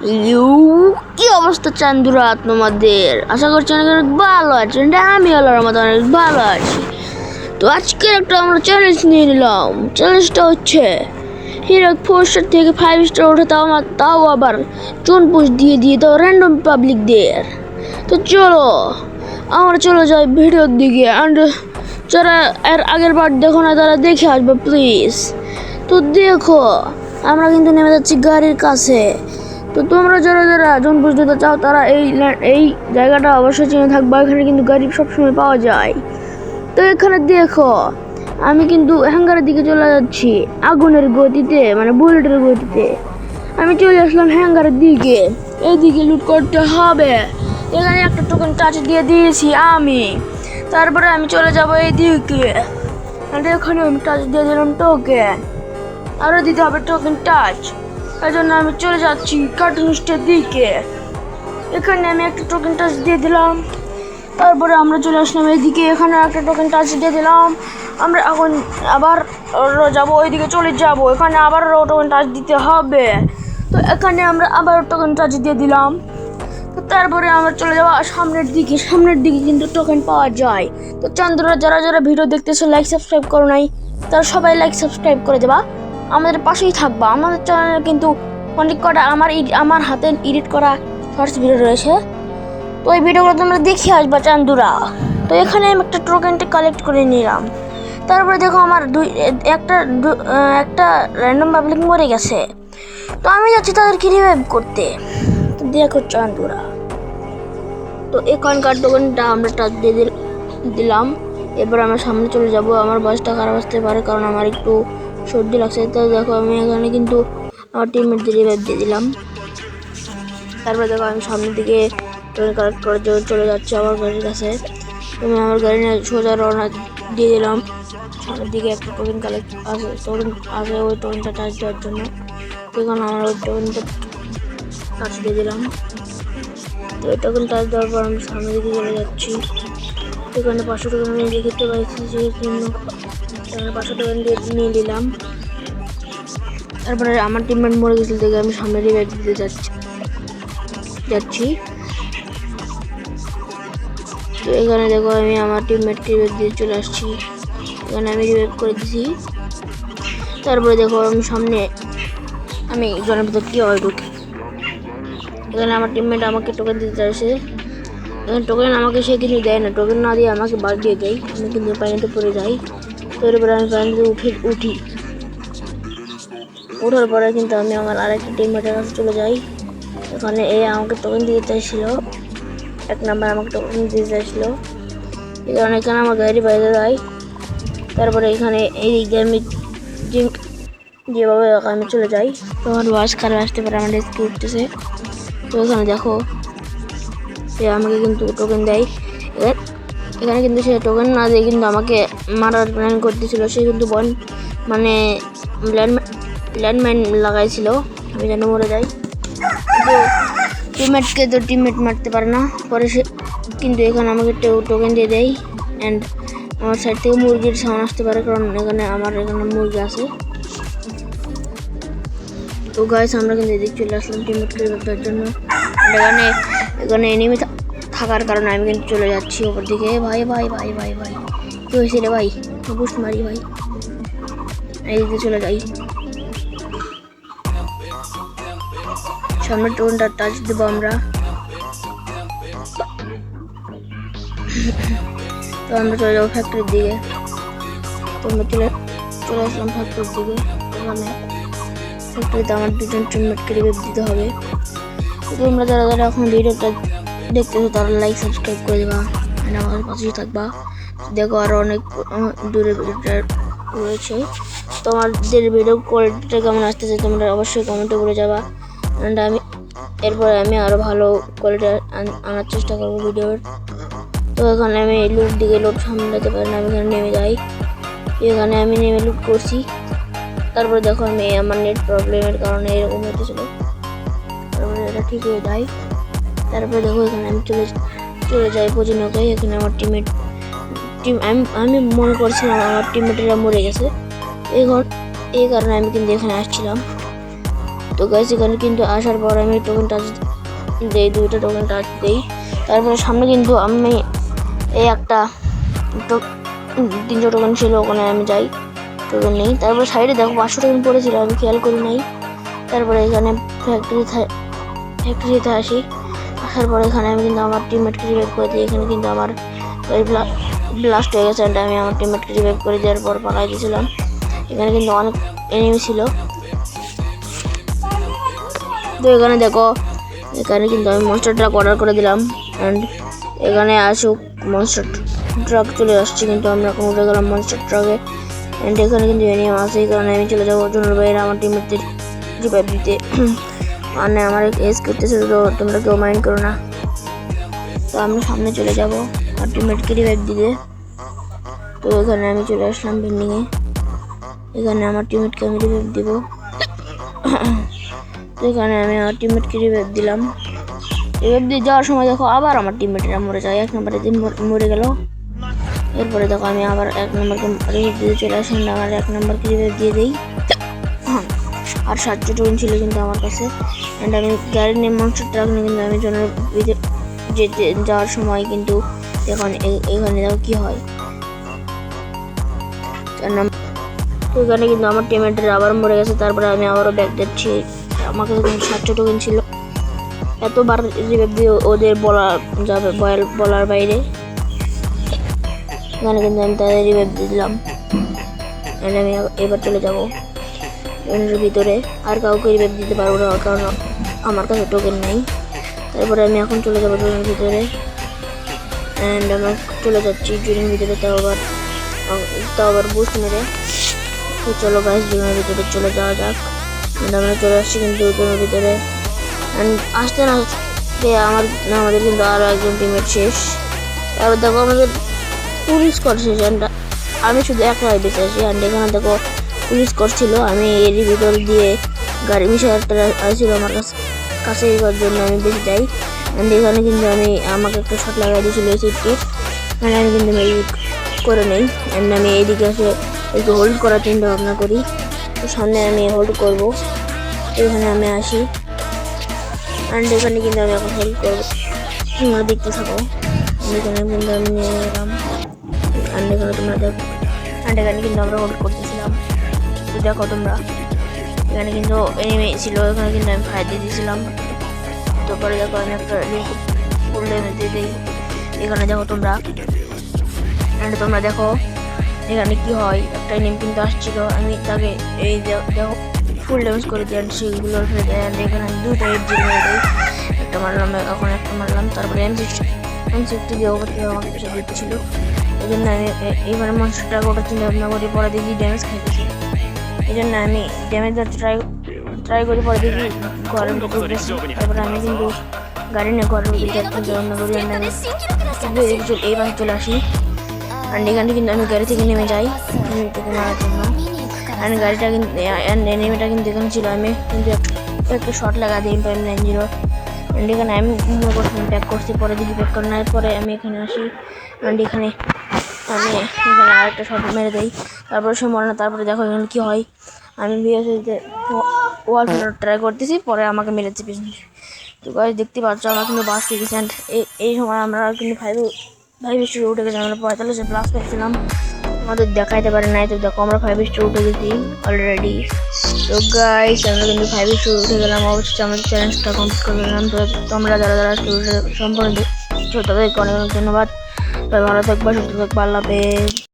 You কি অবস্থা চান্দুরা তোমাদের? আশা করছি অনেক অনেক ভালো আছেন। আমি আল্লাহর মতো অনেক ভালো আছি। তো আজকে একটা আমরা চ্যালেঞ্জ নিয়ে নিলাম। চ্যালেঞ্জটা হচ্ছে হিরো 4 স্টার থেকে 5 স্টার ওঠে, তাও আবার চুন পুষ দিয়ে তাও র্যান্ডম পাবলিকদের। তো চলো আমরা চলে যাই ভিডিওর দিকে। অ্যান্ড যারা এর আগের বার দেখো না তারা দেখে আসবে প্লিজ। তো দেখো আমরা কিন্তু নেমে যাচ্ছি গাড়ির কাছে। তো তোমরা যারা যারা জন পুষ দিতে চাও তারা এই জায়গাটা অবশ্যই চিনে থাকবা। এখানে কিন্তু গাড়ি সবসময় পাওয়া যায়। তো এখানে দেখো আমি কিন্তু হ্যাঙ্গারের দিকে চলে যাচ্ছি আগুনের গতিতে, মানে বুলেটের গতিতে। আমি চলে আসলাম হ্যাঙ্গারের দিকে। এইদিকে লুট করতে হবে। এখানে একটা টোকেন টাচ দিয়ে দিয়েছি আমি। তারপরে আমি চলে যাব এইদিকে। এখানে আমি টাচ দিয়ে দিলাম টোকেন। আরও দিতে হবে টোকেন টাচ। এই জন্য আমি চলে যাচ্ছি কার্টুনিস্টের দিকে। এখানে আমি একটা টোকেন টাচ দিয়ে দিলাম। তারপরে আমরা চলে আসলাম এইদিকে। এখানে একটা টোকেন টাচ দিয়ে দিলাম। আমরা এখন আবার যাবো ওইদিকে, চলে যাব। এখানে আবার টোকেন টাচ দিতে হবে। তো এখানে আমরা আবার টোকেন টাচ দিয়ে দিলাম। তো তারপরে আমরা চলে যাবো সামনের দিকে কিন্তু টোকেন পাওয়া যায়। তো চান্দুরা যারা যারা ভিডিও দেখতেছো লাইক সাবস্ক্রাইব করো নাই, তারা সবাই লাইক সাবস্ক্রাইব করে দেবা, আমাদের পাশেই থাকবা। আমাদের চ্যানেলে কিন্তু অনেক কটা আমার হাতে এডিট করা শর্টস ভিডিও রয়েছে। তো এই ভিডিওগুলো তোমরা দেখে আসবা চান্দুরা। তো এখানে আমি একটা টোকেনটা কালেক্ট করে নিলাম। তারপরে দেখো আমার একটা র্যান্ডম পাবলিক মরে গেছে। তো আমি যাচ্ছি তাদেরকে রিভাইভ করতে। তো দেখো চান্দুরা, তো এখানকার টোকেনটা আমরা টাচ দিয়ে দিলাম। এরপর আমরা সামনে চলে যাব। আমার বয়সটা খারাপ আসতে পারে কারণ আমার একটু সর্দি লাগছে। তো দেখো আমি এখানে কিন্তু আমার টিমমেটদের রিভাইভ দিয়ে দিলাম। তারপরে দেখো আমি সামনের দিকে টোকেন কালেক্ট করার জন্য চলে যাচ্ছি আমার গাড়ির কাছে। আমি আমার গাড়ি নিয়ে সোজা রওনা দিয়ে দিলাম। সামনের দিকে একটা টোকেন আছে ওই টোকেনটা টাচ দেওয়ার জন্য। এখন আমার ওই টোকেনটা টাচ দিয়ে দিলাম। তো ওই টোকেন টাচ দেওয়ার পর আমি সামনের দিকে চলে যাচ্ছি। এখানে 500 টোকেন আমি দেখতে পাইছি, সেই জন্য 500 টোকেন দিয়ে নিয়ে নিলাম। তারপরে আমার টিমমেট মরে গেছিল দেখে আমি সামনে রিভাইভ দিতে যাচ্ছি। তো এখানে দেখো আমি আমার টিমমেটকে রিভাইভ দিয়ে চলে আসছি। এখানে আমি রিভাইভ করে দিছি। তারপরে দেখো আমি জনের ভিতর কীভাবে ঢুকি। এখানে আমার টিমমেট আমাকে টোকেন দিতে চাইছে। এখানে টোকেন আমাকে সে কিন্তু দেয় না, টোকেন না দিয়ে আমাকে বাদ দিয়ে দেয়। আমি কিন্তু পানিতে পড়ে যাই। তো এরপরে আমি পানিতে উঠি। ওঠার পরে কিন্তু আমি আমার আরেকটা টিমমেটের কাছে চলে যাই। এখানে আমাকে টোকেন দিতে চাইছিল, 1 নাম্বার আমাকে টোকেন দিতে চাইছিল। এখানে আমার গাড়ি বাইরে যায়। তারপরে এখানে এই দিক দিয়ে আমি যেভাবে আমি চলে যাই। তো আমার বয়স খারাপ আসতে পারে, আমার রেস্কিউ উঠতেছে। তো এখানে দেখো সে আমাকে কিন্তু টোকেন দেয়। এখানে কিন্তু সে টোকেন না দিয়ে কিন্তু আমাকে মারার প্ল্যান করতেছিল। সে কিন্তু ল্যান্ডমাইন লাগাইছিল, আমি যেন মরে যাই। তো টিমমেট মারতে পারে না। পরে সে কিন্তু এখানে আমাকে টোকেন দিয়ে দেয়। অ্যান্ড আমার সাইড থেকে মুরগির সাউন্ড আসতে পারে কারণ এখানে মুরগি আছে। তো গাইস আমরা কিন্তু এদিক চলে আসলাম টিমমেটকে ধরার জন্য। এখানে এনিমি থাকার কারণে আমি কিন্তু চলে যাচ্ছি ওপর দিকে। ভাই কি হয়েছে রে ভাই? বুস্ট মারি ভাই, এইদিকে চলে যাই। সামনে টোনটা টাচ দেবো আমরা। তো আমরা চলে যাবো ফ্যাক্টরির দিকে। তো আমরা চলে আসলাম ফ্যাক্টরির দিকে। এখানে ফ্যাক্টরিতে আমার 2জন টিমমেটকে রিভাইভ দিতে হবে। তো তোমরা যারা যারা এখন ভিডিওটা দেখতেছো তারা লাইক সাবস্ক্রাইব করে দেবা, আমার পাশেই থাকবা। দেখো আরও অনেক দূরে ভিডিওটা রয়েছে। তোমাদের ভিডিও কোয়ালিটিটা কেমন আসতেছে তোমরা অবশ্যই কমেন্টে বলে যাবা। অ্যান্ড এরপরে আমি আরও ভালো কোয়ালিটি আনার চেষ্টা করবো ভিডিওর। তো এখানে আমি লোড সামলাতে পারি না, আমি এখানে নেমে যাই। এখানে আমি নেমে লুট করছি। তারপরে দেখো আমি আমার নেট প্রবলেমের কারণে এরকম হতেছিল, তারপরে এটা ঠিক হয়ে যায়। তারপরে দেখো এখানে আমি চলে যাই পজিনকে। এখানে আমার আমি মনে করছিলাম আমার টিমমেটেরা মরে গেছে, এই কারণে আমি কিন্তু এখানে আসছিলাম। তো গাইস এখানে কিন্তু আসার পর আমি টোকেন টাচ দেই, 2টা টোকেন টাচ দেই। তারপরে সামনে কিন্তু আমি এই একটা 300 টোকেন ছিল, ওখানে আমি যাই, টোকেন নেই। তারপরে সাইডে দেখো 500 টোকেন পড়েছিল, আমি খেয়াল করি নাই। তারপরে এখানে ফ্যাক্টরিতে আসি, আসার পরে এখানে আমি কিন্তু আমার টিমমেটকে রিভাইভ করে দিই। এখানে কিন্তু আমার ব্লাস্ট হয়ে গেছে, আমি আমার টিমমেটকে রিভাইভ করে দেওয়ার পর পালাই দিয়েছিলাম। এখানে কিন্তু অনেক এনিমি ছিল। তো এখানে দেখো, এখানে কিন্তু আমি মনস্টার ট্রাক অর্ডার করে দিলাম। অ্যান্ড এখানে আসুক মনস্টার ট্রাক চলে আসছে, কিন্তু আমরা এখন উঠে গেলাম মনস্টার ট্রাকে। অ্যান্ড এখানে কিন্তু এনিমি আছে, এই কারণে আমি চলে যাবো জনের বাইরে আমার টিমমেটদের রিভাইভ দিতে। মানে আমার এজ করতেছে, তো তোমরা কেউ মাইন্ড করো না। তো আমি সামনে চলে যাব আর টিমমেটকে রিভাইভ দিতে। তো এখানে আমি চলে আসলাম বিল্ডিংয়ে, এখানে আমার টিমমেটকে আমি রিভাইভ দিব। তো এখানে আমি আমার টিমমেটকে রিভাইভ দিলাম। রিভাইভ দিয়ে যাওয়ার সময় দেখো আবার আমার টিমমেটরা মরে যায়, 1 নম্বরে মরে গেল। এরপরে দেখো আমি আবার 1 নম্বরকে রিভাইভ দিয়ে চলে আসলাম, আমার 1 নম্বরকে রিভাইভ দিয়ে দিই। আর 700 টোকেন ছিল কিন্তু আমার কাছে। অ্যান্ড আমি গাড়ি নিয়ে মনস্টার ট্রাক নিয়ে কিন্তু আমি জনের যেতে যাওয়ার সময় কিন্তু এখন এখানে দেখো কী হয়। তো এখানে কিন্তু আমার টিমমেটরা আবার মরে গেছে। তারপরে আমি আবারও ব্যাক যাচ্ছি, আমার কাছে কিন্তু 700 টোকেন ছিল। এতবার রিভাইভ দিয়ে ওদের বলা যাবে বলার বাইরে। এখানে কিন্তু আমি তাদের রিভাইভ দিয়ে দিলাম। আমি এবার চলে যাবো জনের ভিতরে, আর কাউকে রিভাইভ দিতে পারবো না কারণ আমার কাছে টোকেন নেই। তারপরে আমি এখন চলে যাবো জনের ভিতরে। অ্যান্ড আমরা চলে যাচ্ছি জনের ভিতরে, তাও আবার বুস্ট মেরে। তো চলো গাইস জনের ভিতরে চলে যাওয়া যাক। আমরা চলে আসছি কিন্তু জনের ভিতরে। অ্যান্ড আসতে না আসতে আমাদের কিন্তু আরও একজন টিমমেট শেষ। তারপর দেখো আমাদের পুলিশ স্কোয়াড শেষ, আমি শুধু একলাই বেঁচে আছি। অ্যান্ড এখানে দেখো পুলিশ করছিল, আমি এরই ভিতর দিয়ে গাড়ি মিশারটা আসছিল আমার কাছে করার জন্য আমি বেঁচে যাই। অ্যান্ড এখানে কিন্তু আমাকে একটা শট লাগাই দিয়েছিল এই সিটটির, অ্যান্ড আমি কিন্তু মেডিক করে নেই। অ্যান্ড আমি এইদিকে এসে একটু হোল্ড করার চিন্তা ভাবনা করি। তো সামনে আমি হোল্ড করবো, এখানে আমি আসি। অ্যান্ড এখানে কিন্তু আমি এখন হোল্ড করবো, তোমরা দেখতে থাকো। এখানে কিন্তু আমি নিয়ে গেলাম। অ্যান্ড এখানে তোমরা দেখো, অ্যান্ড এখানে কিন্তু আমরা হোল্ড করতেছিলাম। তো দেখো তোমরা, এখানে কিন্তু এনিমি ছিল, এখানে কিন্তু আমি ফায়ার দিয়ে দিয়েছিলাম। তো পরে দেখো আমি একটা ফুল ড্যামেজ দিয়ে দিই। এখানে দেখো তোমরা, অ্যান্ড তোমরা দেখো এখানে কি হয়। একটা এনিমি কিন্তু আসছিল, আমি তাকে এই দেখো ফুল ড্যামেজ করে দিই। অ্যান্ড সেগুলোর ফেলে দেয়। অ্যান্ড এখানে 2টা হেড দিয়ে মেরে দিই, একটা মারলাম, এখন একটা মারলাম। তারপরে M60 দিয়ে ওপর থেকে আমার পেছনে দিতেছিল, এই জন্য আমি এইবার মনস্টারটা ওটা চিন্তা ভাবনা করি, পরে দেখি ড্যামেজ খাইতেছে। এই জন্য আমি ড্যামেজ ট্রাই করি, পরে দেখি ঘরের ভিতরে উঠেছি। তারপরে আমি কিন্তু গাড়ি নিয়ে ঘরের ভিতরে চিন্তা ভাবনা করি। আমি এই পাশে চলে আসি। অ্যান্ড এখানে কিন্তু আমি গাড়ি থেকে নেমে যাই থেকে মারার জন্য। অ্যান্ড গাড়িটা কিন্তু এনিমিটা কিন্তু এখানে ছিল, আমি কিন্তু একটা শট লাগা দিই M990। অ্যান্ড এখানে আমি প্যাক করছি, পরে যদি প্যাক করে নেওয়ার পরে আমি এখানে আসি। অ্যান্ড এখানে আরেকটা শট মেরে দিই, তারপরে সে মরে না। তারপরে দেখো এখানে কী হয়, আমি বিএসএতে ওয়াল ট্রাই করতেছি, পরে আমাকে মেরেছে পিছনে। তো গাইস দেখতে পাচ্ছ আমরা কিন্তু বাস থেকে গেছি। অ্যান্ড এই সময় আমরা কিন্তু 5 স্টোরে উঠে গেছি, আমরা 45 প্লাস পেয়েছিলাম, আমাদের দেখাইতে পারে নাই। তো দেখো আমরা 5 স্টোর উঠে গেছি অলরেডি। তো গাইস আমরা কিন্তু 5 স্টোর উঠে গেলাম, অবশ্যই আমাদের চ্যালেঞ্জটা কমপ্লিট করে দিলাম। তো তোমরা যারা স্টোর সম্পূর্ণ দেখছো তাদেরকে অনেক ধন্যবাদ। ভালো থাকবা, সুস্থ থাকবা, আল্লাহ হাফেজ।